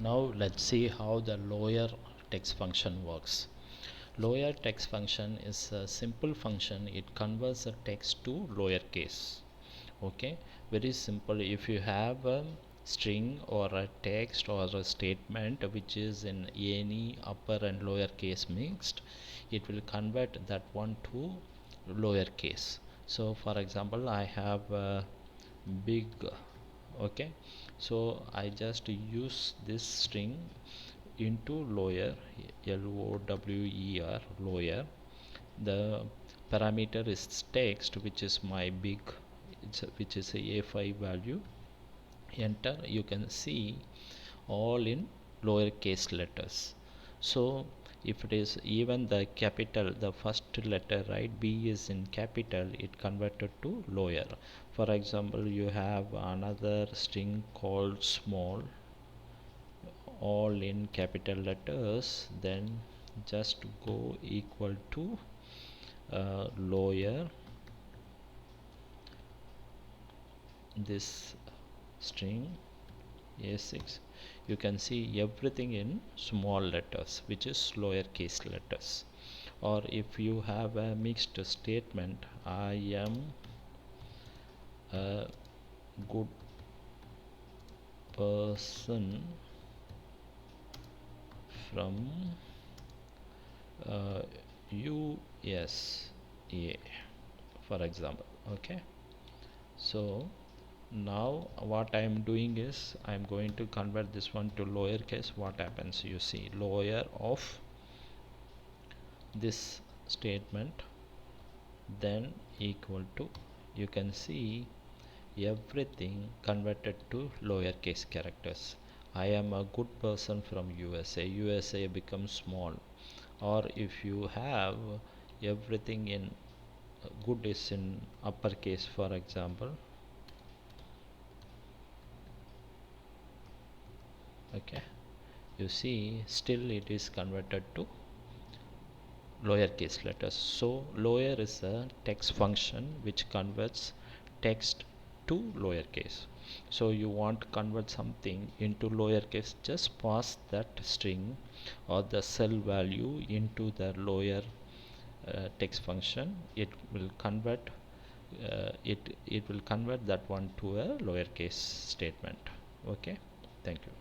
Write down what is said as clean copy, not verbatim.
Now let's see how the lower text function works. Lower text function is a simple function. It converts the text to lowercase. Okay, very simple. If you have a string or a text or a statement which is in any upper and lower case mixed, it will convert that one to lowercase. So for example, I have a big, okay, so I just use this string into lower, lower, lower. The parameter is text, which is my big, which is a5 value. Enter. You can see all in lowercase letters. So if it is even the capital, the first letter, right, B is in capital, it converted to lower. For example, you have another string called small, all in capital letters, then just go equal to lower this string a6. You can see everything in small letters, which is lowercase letters. Or if you have a mixed statement, I am a good person from USA, for example. Okay, so now what I am doing is I am going to convert this one to lowercase. What happens? You see, lower of this statement, then equal to, you can see everything converted to lowercase characters. I am a good person from USA. USA becomes small. Or if you have everything in good is in uppercase, for example, okay, you see still it is converted to lowercase letters. So lower is a text function which converts text to lowercase. So you want to convert something into lowercase, just pass that string or the cell value into the lower text function. It will convert it will convert that one to a lowercase statement. Okay, thank you.